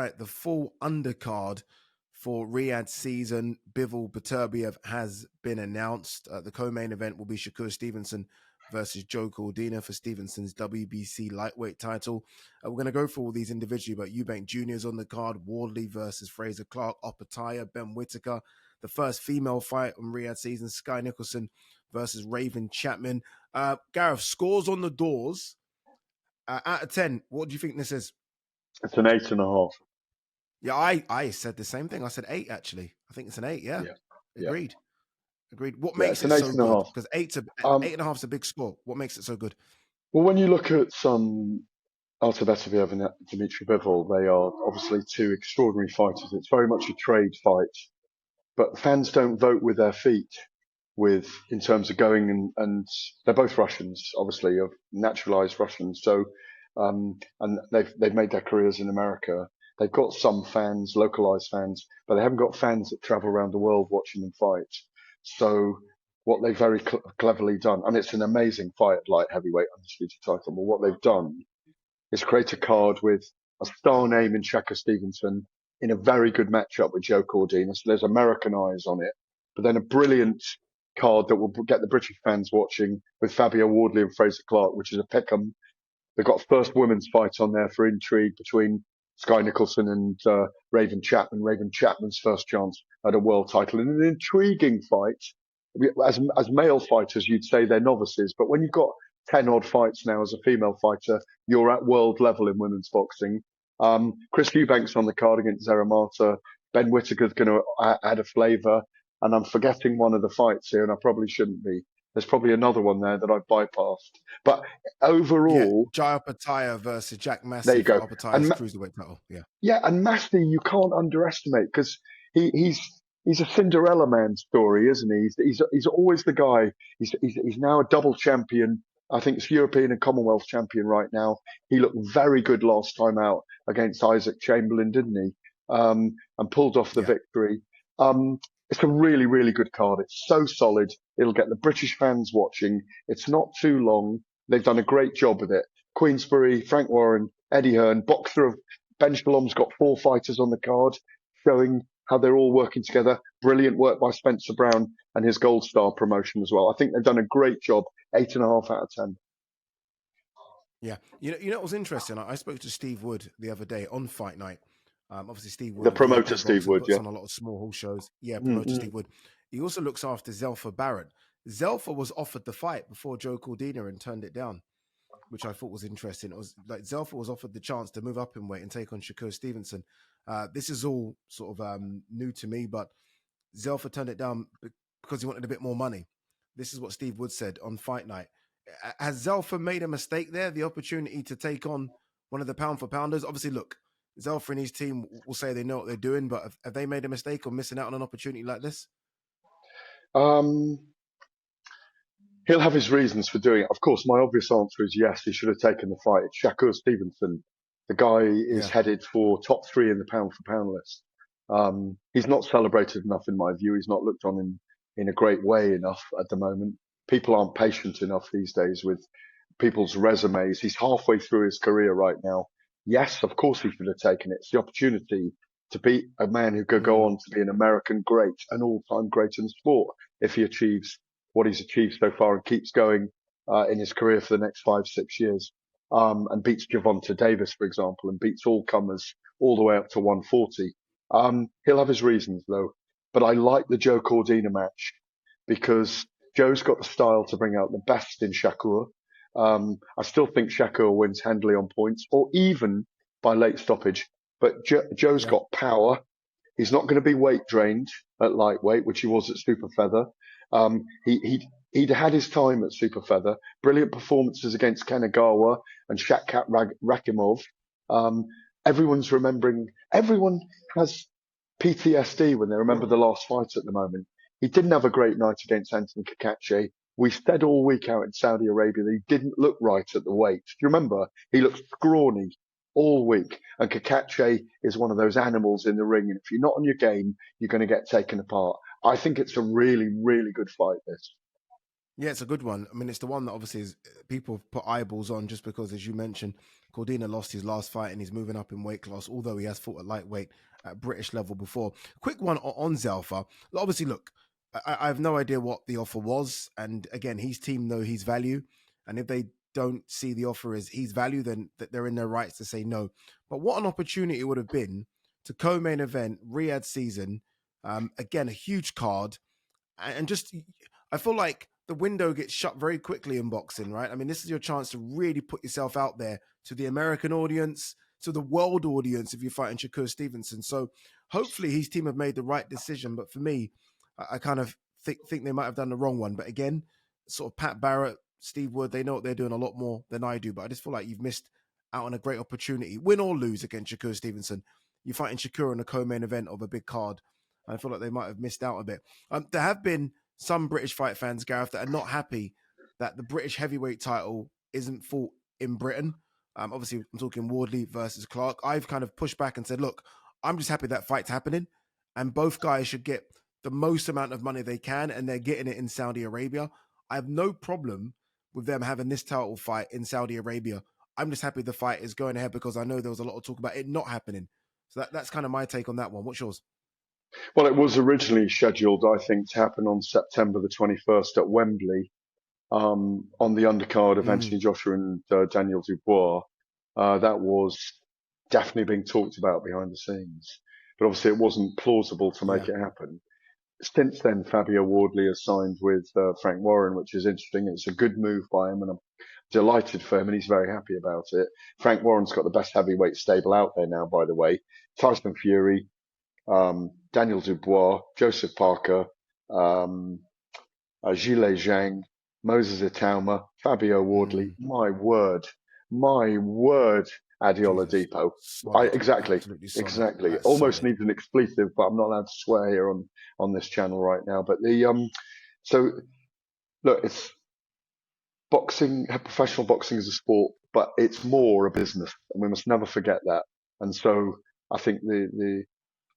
right, the full undercard for Riyad's season, Bivol Beterbiev, has been announced. The co-main event will be Shakur Stevenson versus Joe Cordina for Stevenson's WBC lightweight title. We're going to go through all these individually, but Eubank Jr. is on the card. Wardley versus Frazer, Clarke, Opetaia, Whittaker. The first female fight on Riyad's season, Skye Nicolson versus Chapman. Gareth, scores on the doors. Out of 10, what do you think this is? It's an 8.5. Yeah, I said the same thing. I said 8, actually. I think it's an 8, yeah. Agreed. What makes it so good? Because 8.5 is a big score. What makes it so good? Well, when you look at Artur Beterbiev and Dmitry Bivol, they are obviously two extraordinary fighters. It's very much a trade fight, but fans don't vote with their feet in terms of going, and they're both Russians, obviously, of naturalized Russians. So, and they've made their careers in America. They've got some fans, localized fans, but they haven't got fans that travel around the world watching them fight. So what they've very cleverly done, and it's an amazing fight at light heavyweight undisputed title, but what they've done is create a card with a star name in Shakur Stevenson in a very good matchup with Joe Cordina. So there's American eyes on it, but then a brilliant card that will get the British fans watching with Fabio, Wardley and Frazer Clarke, which is a pick'em. They've got a first women's fight on there for intrigue between Skye Nicolson and Chapman. Chapman's first chance at a world title. And an intriguing fight. As male fighters, you'd say they're novices, but when you've got 10 odd fights now as a female fighter, you're at world level in women's boxing. Chris Eubank's on the card against Zeramata. Whittaker's going to add a flavour. And I'm forgetting one of the fights here, and I probably shouldn't be. There's probably another one there that I've bypassed. But overall... Jai Opetaia versus Jack Massey. There you go. Opetaia's cruiserweight title. Yeah, and Massey you can't underestimate because he's a Cinderella man story, isn't he? He's always the guy. He's now a double champion. I think it's European and Commonwealth champion right now. He looked very good last time out against Isaac Chamberlain, didn't he? And pulled off the victory. It's a really, really good card. It's so solid. It'll get the British fans watching. It's not too long. They've done a great job with it. Queensbury, Frank Warren, Eddie Hearn, boxer of Ben Shalom's got 4 fighters on the card, showing how they're all working together. Brilliant work by Spencer Brown and his Gold Star promotion as well. I think they've done a great job. 8.5 out of 10. Yeah. You know what was interesting? I spoke to Steve Wood the other day on Fight Night. Obviously, Steve Wood, the promoter, Steve Wood, puts on a lot of small hall shows. Yeah, promoter Steve Wood. He also looks after Zelfa Barrett. Zelfa was offered the fight before Joe Cordina and turned it down, which I thought was interesting. It was like Zelfa was offered the chance to move up in weight and take on Shakur Stevenson. This is all sort of new to me, but Zelfa turned it down because he wanted a bit more money. This is what Steve Wood said on Fight Night. Has Zelfa made a mistake there? The opportunity to take on one of the pound for pounders? Obviously, look, Zelfa and his team will say they know what they're doing, but have they made a mistake or missing out on an opportunity like this? He'll have his reasons for doing it. Of course, my obvious answer is yes, he should have taken the fight. It's Shakur Stevenson. The guy is headed for top 3 in the pound for pound list. He's not celebrated enough in my view. He's not looked on in a great way enough at the moment. People aren't patient enough these days with people's resumes. He's halfway through his career right now. Yes, of course he should have taken it. It's the opportunity to beat a man who could go on to be an American great, an all-time great in the sport, if he achieves what he's achieved so far and keeps going in his career for the next 5-6 years, and beats Gervonta Davis, for example, and beats all comers all the way up to 140. He'll have his reasons, though. But I like the Joe Cordina match because Joe's got the style to bring out the best in Shakur. I still think Shakur wins handily on points or even by late stoppage. But Joe's got power. He's not going to be weight drained at lightweight, which he was at super feather. He'd had his time at super feather. Brilliant performances against Kanagawa and Shatkat Rakimov. Everyone's remembering. Everyone has PTSD when they remember the last fight at the moment. He didn't have a great night against Anthony Kakache. We said all week out in Saudi Arabia that he didn't look right at the weight. Do you remember? He looked scrawny all week. And Kakache is one of those animals in the ring. And if you're not on your game, you're going to get taken apart. I think it's a really, really good fight, this. Yeah, it's a good one. I mean, it's the one that obviously is, people put eyeballs on just because, as you mentioned, Cordina lost his last fight and he's moving up in weight class, although he has fought at lightweight at British level before. Quick one on Zelfa. Obviously, look, I have no idea what the offer was. And again, his team know his value. And if they don't see the offer as his value, then they're in their rights to say no. But what an opportunity it would have been to co-main event Riyad season. Again, a huge card. And just, I feel like the window gets shut very quickly in boxing, right? I mean, this is your chance to really put yourself out there to the American audience, to the world audience if you're fighting Shakur Stevenson. So hopefully his team have made the right decision. But for me, I kind of think they might have done the wrong one. But again, sort of Pat Barrett, Steve Wood, they know what they're doing a lot more than I do. But I just feel like you've missed out on a great opportunity. Win or lose against Shakur Stevenson. You're fighting Shakur in a co-main event of a big card. I feel like they might have missed out a bit. There have been some British fight fans, Gareth, that are not happy that the British heavyweight title isn't fought in Britain. Obviously, I'm talking Wardley versus Clarke. I've kind of pushed back and said, look, I'm just happy that fight's happening, and both guys should get the most amount of money they can, and they're getting it in Saudi Arabia. I have no problem with them having this title fight in Saudi Arabia. I'm just happy the fight is going ahead because I know there was a lot of talk about it not happening. So that's kind of my take on that one. What's yours? Well, it was originally scheduled, I think, to happen on September the 21st at Wembley, on the undercard of Anthony Joshua and Daniel Dubois. That was definitely being talked about behind the scenes, but obviously it wasn't plausible to make it happen. Since then, Fabio Wardley has signed with Frank Warren, which is interesting. It's a good move by him, and I'm delighted for him, and he's very happy about it. Frank Warren's got the best heavyweight stable out there now, by the way. Tyson Fury, Daniel Dubois, Joseph Parker, Gilles Zhang, Moses Itauma, Fabio Wardley. My word, Ade Oladipo. Exactly. That's Almost solid. needs an expletive, but I'm not allowed to swear here on this channel right now. But so look, it's boxing. Professional boxing is a sport, but it's more a business, and we must never forget that. And so I think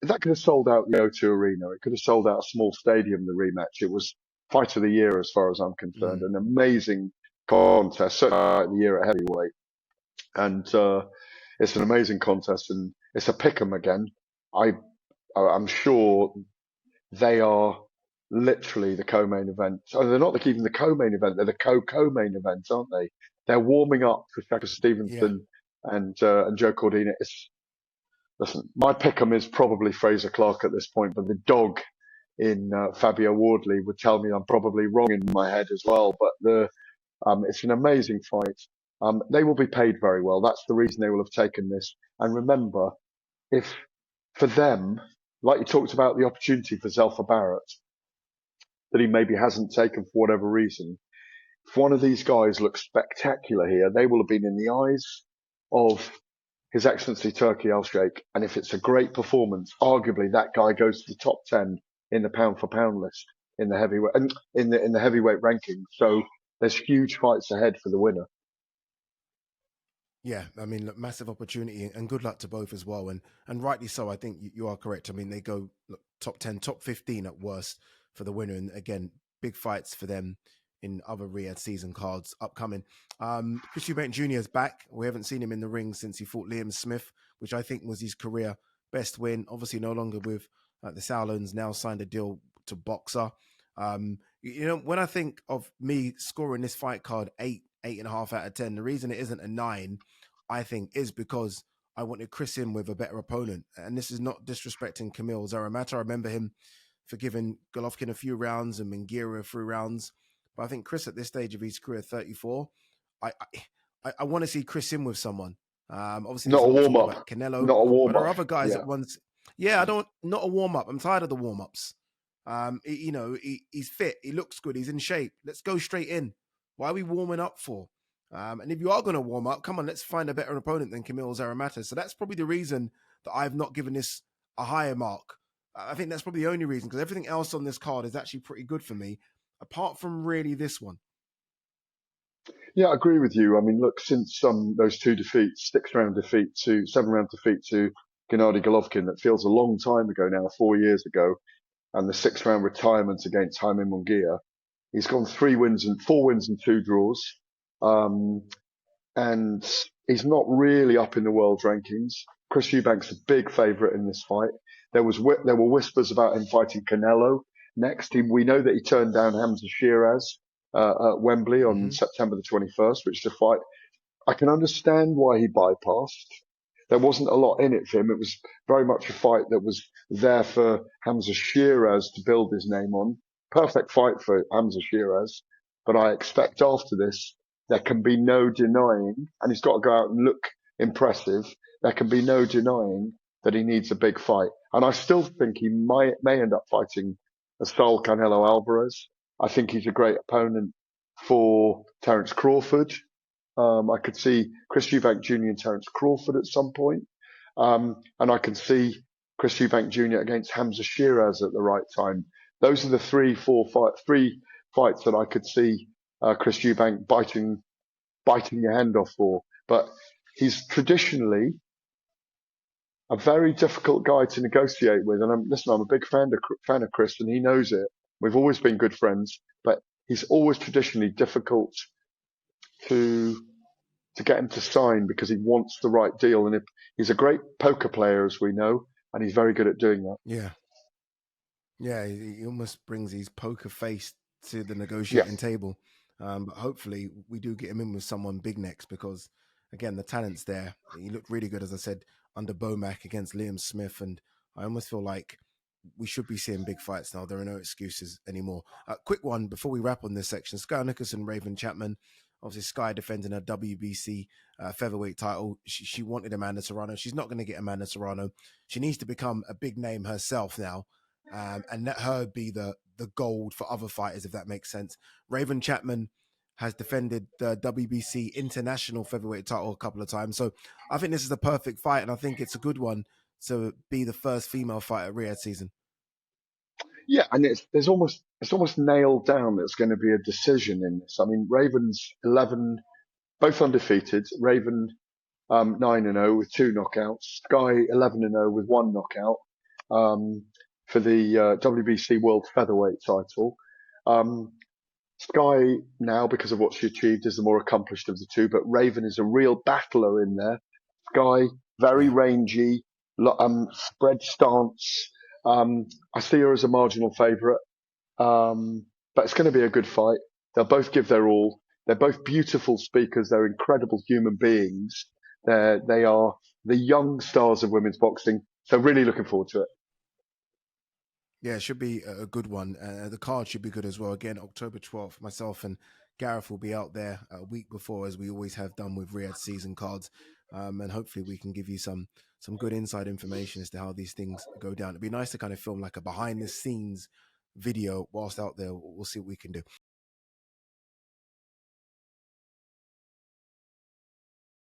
that could have sold out the O2 Arena. It could have sold out a small stadium, the rematch. It was fight of the year as far as I'm concerned. An amazing contest, certainly the year at heavyweight. And it's an amazing contest, and it's a pick'em again. I'm sure they are literally the co-main event. Oh, they're not even the co-main event, they're the co-main event, aren't they? They're warming up for Shakur Stevenson and Joe Cordina. Listen, my pick'em is probably Frazer Clarke at this point, but the dog in Fabio Wardley would tell me I'm probably wrong in my head as well. But it's an amazing fight. They will be paid very well. That's the reason they will have taken this. And remember, if for them, like you talked about the opportunity for Zelfa Barrett, that he maybe hasn't taken for whatever reason, if one of these guys looks spectacular here, they will have been in the eyes of His Excellency Turki Al-Sheikh, and if it's a great performance, arguably that guy goes to the top 10 in the pound for pound list in the heavyweight and in the heavyweight ranking. So there's huge fights ahead for the winner. Yeah, I mean, look, massive opportunity and good luck to both as well. And rightly so, I think you are correct. I mean, they go top 10, top 15 at worst for the winner. And again, big fights for them in other Riyadh season cards upcoming. Chris Eubank Jr. is back. We haven't seen him in the ring since he fought Liam Smith, which I think was his career best win. Obviously, no longer with the Sauerlands, now signed a deal to Boxer. When I think of me scoring this fight card 8.5 out of 10, the reason it isn't a 9, I think, is because I wanted Chris in with a better opponent. And this is not disrespecting Kamil Zaramata. I remember him for giving Golovkin a few rounds and Mingira a few rounds. But I think Chris, at this stage of his career, 34, I want to see Chris in with someone. Obviously, Not there's a a lot of warm talk up. about Canelo. Not a warm but there are up. other guys that once... Yeah, not a warm-up. I'm tired of the warm-ups. He's fit. He looks good. He's in shape. Let's go straight in. Why are we warming up for? And if you are going to warm up, come on, let's find a better opponent than Kamil Zaramata. So that's probably the reason that I've not given this a higher mark. I think that's probably the only reason, because everything else on this card is actually pretty good for me, apart from really this one. Yeah, I agree with you. I mean, look, since those 2 defeats, 7-round defeat to Gennady Golovkin, that feels a long time ago now, 4 years ago, and the 6-round retirement against Jaime Munguia, he's gone 4 wins and 2 draws. and he's not really up in the world rankings. Chris Eubank's a big favourite in this fight. There were whispers about him fighting Canelo next. We know that he turned down Hamza Shiraz at Wembley on September the 21st, which is a fight I can understand why he bypassed. There wasn't a lot in it for him. It was very much a fight that was there for Hamza Shiraz to build his name on. Perfect fight for Hamza Shiraz. But I expect after this, there can be no denying, and he's got to go out and look impressive. There can be no denying that he needs a big fight. And I still think he may end up fighting a style Canelo Alvarez. I think he's a great opponent for Terence Crawford. I could see Chris Eubank Jr. and Terence Crawford at some point. And I can see Chris Eubank Jr. against Hamza Shiraz at the right time. Those are the three fights that I could see Chris Eubank biting your hand off for. But he's traditionally a very difficult guy to negotiate with. And I'm a big fan of Chris, and he knows it. We've always been good friends, but he's always traditionally difficult to get him to sign because he wants the right deal. And he's a great poker player, as we know, and he's very good at doing that. Yeah, he almost brings his poker face to the negotiating table. But hopefully we do get him in with someone big next because, again, the talent's there. He looked really good, as I said, under Bomac against Liam Smith. And I almost feel like we should be seeing big fights now. There are no excuses anymore. Quick one before we wrap on this section. Skye Nicolson, Raven Chapman. Obviously, Skye defending her WBC featherweight title. She wanted Amanda Serrano. She's not going to get Amanda Serrano. She needs to become a big name herself now, and let her be the gold for other fighters, if that makes sense. Raven Chapman has defended the WBC international featherweight title a couple of times. So I think this is the perfect fight, and I think it's a good one to be the first female fight at Riyadh season. Yeah, and it's almost nailed down that it's going to be a decision in this. I mean, Raven's 11, both undefeated. Raven 9-0 with 2 knockouts. Skye 11-0 with 1 knockout for the WBC World Featherweight title. Skye now, because of what she achieved, is the more accomplished of the two, but Raven is a real battler in there. Skye, very rangy, spread stance. I see her as a marginal favourite, but it's going to be a good fight. They'll both give their all. They're both beautiful speakers. They're incredible human beings. They are the young stars of women's boxing. So really looking forward to it. Yeah, it should be a good one. The card should be good as well. Again, October 12th, myself and Gareth will be out there a week before, as we always have done with Riyadh season cards. And hopefully we can give you some good inside information as to how these things go down. It'd be nice to kind of film like a behind the scenes video whilst out there. We'll see what we can do.